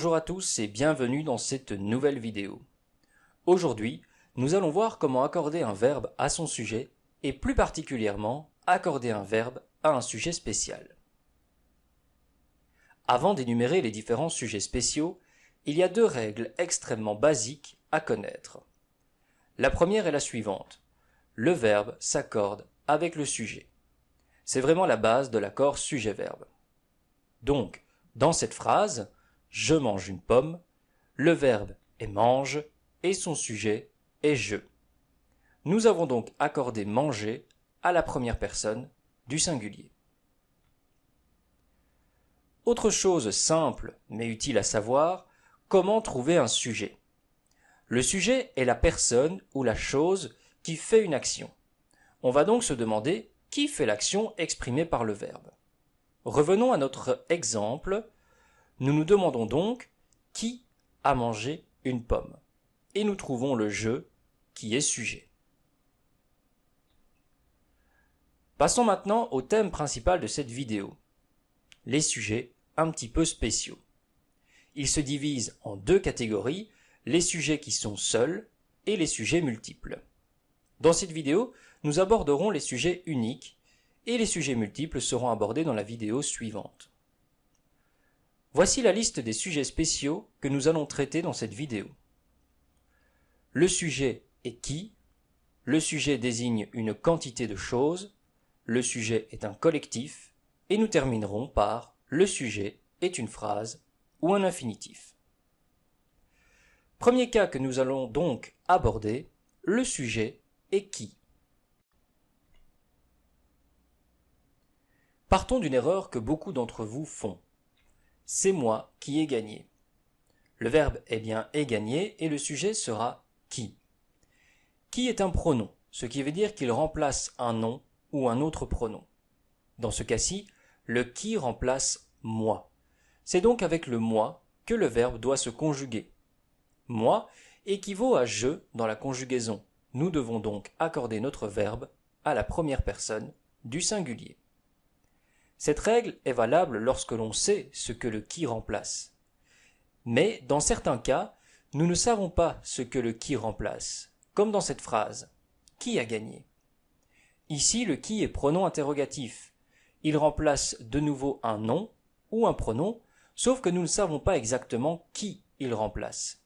Bonjour à tous et bienvenue dans cette nouvelle vidéo. Aujourd'hui, nous allons voir comment accorder un verbe à son sujet et plus particulièrement accorder un verbe à un sujet spécial. Avant d'énumérer les différents sujets spéciaux, il y a deux règles extrêmement basiques à connaître. La première est la suivante. Le verbe s'accorde avec le sujet. C'est vraiment la base de l'accord sujet-verbe. Donc, dans cette phrase, je mange une pomme, le verbe est mange et son sujet est je. Nous avons donc accordé manger à la première personne du singulier. Autre chose simple mais utile à savoir, comment trouver un sujet. Le sujet est la personne ou la chose qui fait une action. On va donc se demander qui fait l'action exprimée par le verbe. Revenons à notre exemple. Nous nous demandons donc qui a mangé une pomme. Et nous trouvons le je qui est sujet. Passons maintenant au thème principal de cette vidéo. Les sujets un petit peu spéciaux. Ils se divisent en deux catégories, les sujets qui sont seuls et les sujets multiples. Dans cette vidéo, nous aborderons les sujets uniques et les sujets multiples seront abordés dans la vidéo suivante. Voici la liste des sujets spéciaux que nous allons traiter dans cette vidéo. Le sujet est qui, le sujet désigne une quantité de choses, le sujet est un collectif, et nous terminerons par le sujet est une phrase ou un infinitif. Premier cas que nous allons donc aborder, le sujet est qui. Partons d'une erreur que beaucoup d'entre vous font. C'est moi qui ai gagné. Le verbe est bien est gagné et le sujet sera qui. Qui est un pronom, ce qui veut dire qu'il remplace un nom ou un autre pronom. Dans ce cas-ci, le qui remplace moi. C'est donc avec le moi que le verbe doit se conjuguer. Moi équivaut à je dans la conjugaison. Nous devons donc accorder notre verbe à la première personne du singulier. Cette règle est valable lorsque l'on sait ce que le qui remplace. Mais dans certains cas, nous ne savons pas ce que le qui remplace, comme dans cette phrase « Qui a gagné ?» Ici, le qui est pronom interrogatif. Il remplace de nouveau un nom ou un pronom, sauf que nous ne savons pas exactement qui il remplace.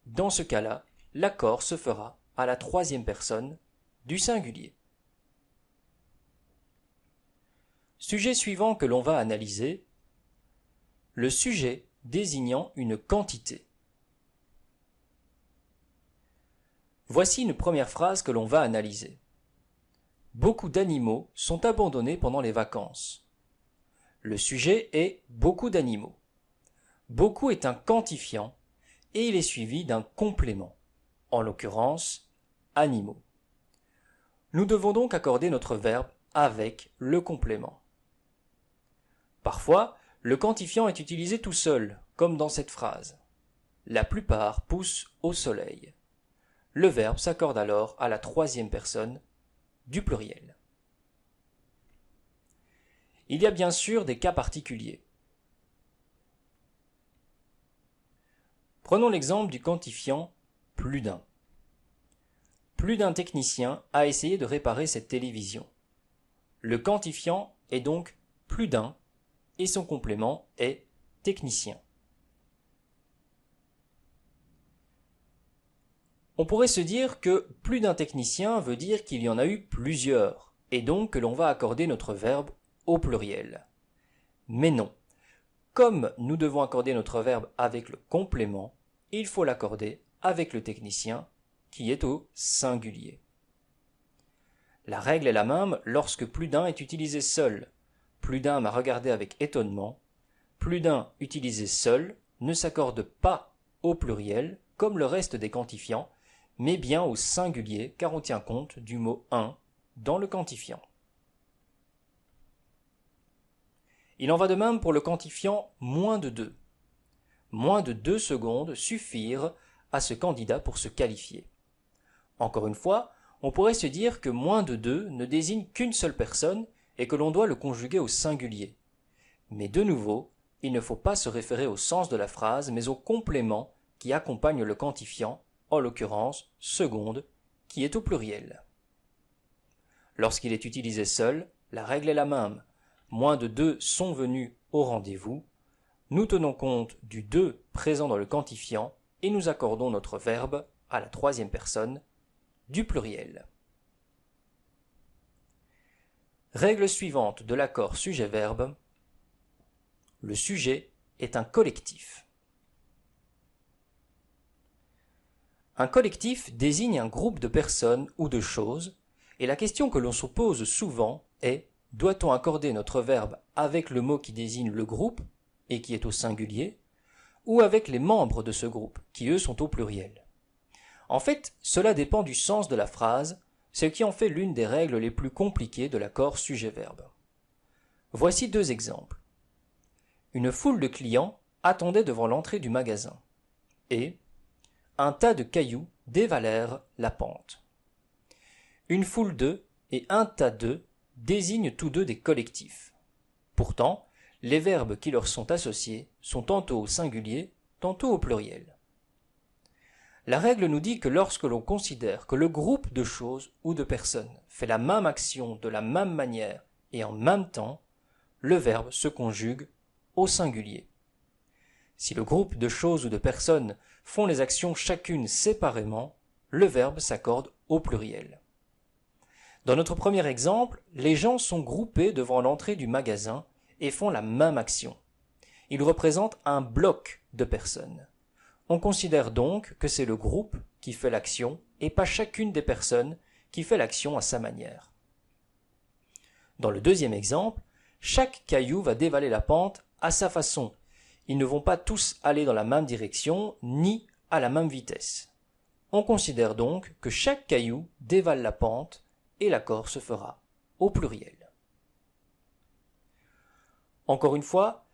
Dans ce cas-là, l'accord se fera à la troisième personne du singulier. Sujet suivant que l'on va analyser, le sujet désignant une quantité. Voici une première phrase que l'on va analyser. Beaucoup d'animaux sont abandonnés pendant les vacances. Le sujet est beaucoup d'animaux. Beaucoup est un quantifiant et il est suivi d'un complément, en l'occurrence animaux. Nous devons donc accorder notre verbe avec le complément. Parfois, le quantifiant est utilisé tout seul, comme dans cette phrase. La plupart poussent au soleil. Le verbe s'accorde alors à la troisième personne du pluriel. Il y a bien sûr des cas particuliers. Prenons l'exemple du quantifiant plus d'un. Plus d'un technicien a essayé de réparer cette télévision. Le quantifiant est donc plus d'un et son complément est technicien. On pourrait se dire que plus d'un technicien veut dire qu'il y en a eu plusieurs, et donc que l'on va accorder notre verbe au pluriel. Mais non. Comme nous devons accorder notre verbe avec le complément, il faut l'accorder avec le technicien, qui est au singulier. La règle est la même lorsque plus d'un est utilisé seul. Plus d'un m'a regardé avec étonnement. Plus d'un utilisé seul ne s'accorde pas au pluriel, comme le reste des quantifiants, mais bien au singulier car on tient compte du mot un dans le quantifiant. Il en va de même pour le quantifiant moins de 2. Moins de 2 secondes suffirent à ce candidat pour se qualifier. Encore une fois, on pourrait se dire que moins de 2 ne désigne qu'une seule personne et que l'on doit le conjuguer au singulier. Mais de nouveau, il ne faut pas se référer au sens de la phrase, mais au complément qui accompagne le quantifiant, en l'occurrence seconde, qui est au pluriel. Lorsqu'il est utilisé seul, la règle est la même. Moins de 2 sont venus au rendez-vous. Nous tenons compte du 2 présent dans le quantifiant et nous accordons notre verbe à la troisième personne du pluriel. Règle suivante de l'accord sujet-verbe. Le sujet est un collectif. Un collectif désigne un groupe de personnes ou de choses, et la question que l'on se pose souvent est: doit-on accorder notre verbe avec le mot qui désigne le groupe, et qui est au singulier, ou avec les membres de ce groupe, qui eux sont au pluriel? En fait, cela dépend du sens de la phrase, ce qui en fait l'une des règles les plus compliquées de l'accord sujet-verbe. Voici 2 exemples. Une foule de clients attendait devant l'entrée du magasin, et un tas de cailloux dévalèrent la pente. Une foule de et un tas de désignent tous deux des collectifs. Pourtant, les verbes qui leur sont associés sont tantôt au singulier, tantôt au pluriel. La règle nous dit que lorsque l'on considère que le groupe de choses ou de personnes fait la même action de la même manière et en même temps, le verbe se conjugue au singulier. Si le groupe de choses ou de personnes font les actions chacune séparément, le verbe s'accorde au pluriel. Dans notre premier exemple, les gens sont groupés devant l'entrée du magasin et font la même action. Ils représentent un bloc de personnes. On considère donc que c'est le groupe qui fait l'action et pas chacune des personnes qui fait l'action à sa manière. Dans le deuxième exemple, chaque caillou va dévaler la pente à sa façon. Ils ne vont pas tous aller dans la même direction ni à la même vitesse. On considère donc que chaque caillou dévale la pente et l'accord se fera au pluriel. Encore une fois,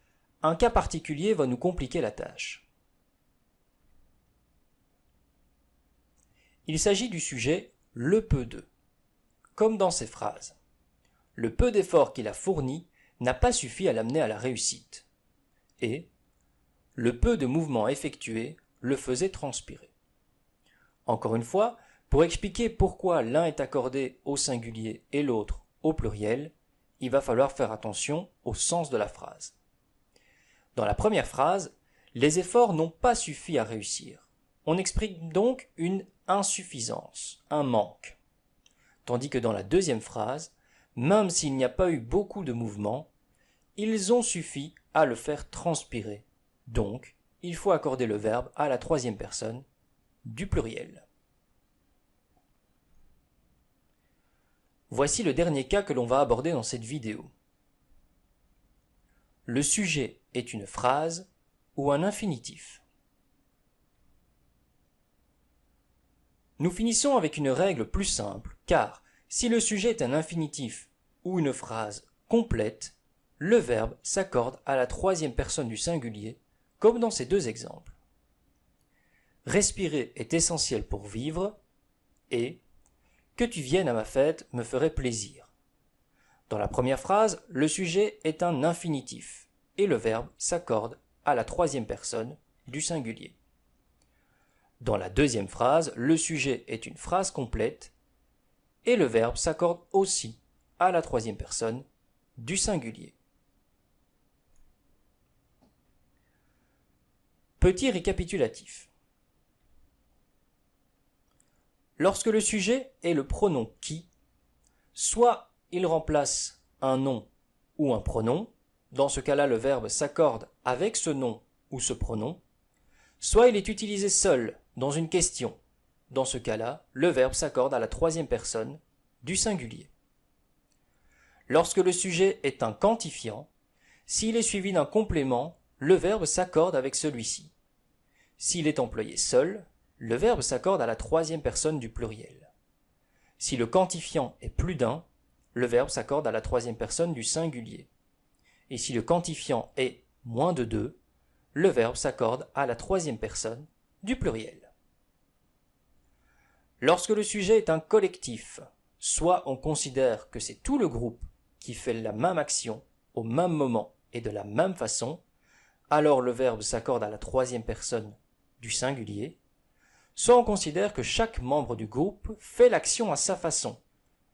un cas particulier va nous compliquer la tâche. Il s'agit du sujet « le peu de », comme dans ces phrases. Le peu d'efforts qu'il a fourni n'a pas suffi à l'amener à la réussite. Et le peu de mouvements effectués le faisait transpirer. Encore une fois, pour expliquer pourquoi l'un est accordé au singulier et l'autre au pluriel, il va falloir faire attention au sens de la phrase. Dans la première phrase, les efforts n'ont pas suffi à réussir. On exprime donc une insuffisance, un manque. Tandis que dans la deuxième phrase, même s'il n'y a pas eu beaucoup de mouvements, ils ont suffi à le faire transpirer. Donc, il faut accorder le verbe à la troisième personne du pluriel. Voici le dernier cas que l'on va aborder dans cette vidéo. Le sujet est une phrase ou un infinitif. Nous finissons avec une règle plus simple, car si le sujet est un infinitif ou une phrase complète, le verbe s'accorde à la troisième personne du singulier, comme dans ces 2 exemples. Respirer est essentiel pour vivre, et que tu viennes à ma fête me ferait plaisir. Dans la première phrase, le sujet est un infinitif, et le verbe s'accorde à la troisième personne du singulier. Dans la deuxième phrase, le sujet est une phrase complète, et le verbe s'accorde aussi à la troisième personne du singulier. Petit récapitulatif. Lorsque le sujet est le pronom qui, soit il remplace un nom ou un pronom, dans ce cas-là le verbe s'accorde avec ce nom ou ce pronom, soit il est utilisé seul dans une question, dans ce cas-là le verbe s'accorde à la troisième personne du singulier. Lorsque le sujet est un quantifiant, s'il est suivi d'un complément, le verbe s'accorde avec celui-ci. S'il est employé seul, le verbe s'accorde à la troisième personne du pluriel. Si le quantifiant est plus d'un, le verbe s'accorde à la troisième personne du singulier. Et si le quantifiant est moins de 2, le verbe s'accorde à la troisième personne du pluriel. Lorsque le sujet est un collectif, soit on considère que c'est tout le groupe qui fait la même action au même moment et de la même façon, alors le verbe s'accorde à la troisième personne du singulier, soit on considère que chaque membre du groupe fait l'action à sa façon,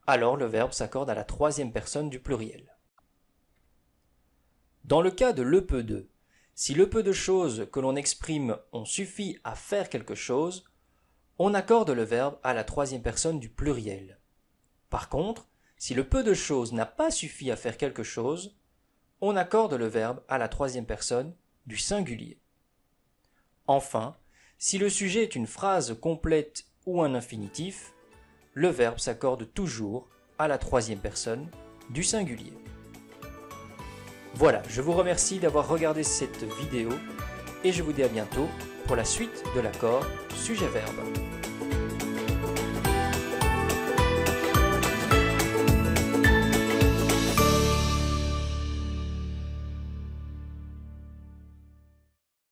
alors le verbe s'accorde à la troisième personne du pluriel. Dans le cas de le peu de, si le peu de choses que l'on exprime ont suffi à faire quelque chose, on accorde le verbe à la troisième personne du pluriel. Par contre, si le peu de choses n'a pas suffi à faire quelque chose, on accorde le verbe à la troisième personne du singulier. Enfin, si le sujet est une phrase complète ou un infinitif, le verbe s'accorde toujours à la troisième personne du singulier. Voilà, je vous remercie d'avoir regardé cette vidéo et je vous dis à bientôt pour la suite de l'accord sujet-verbe.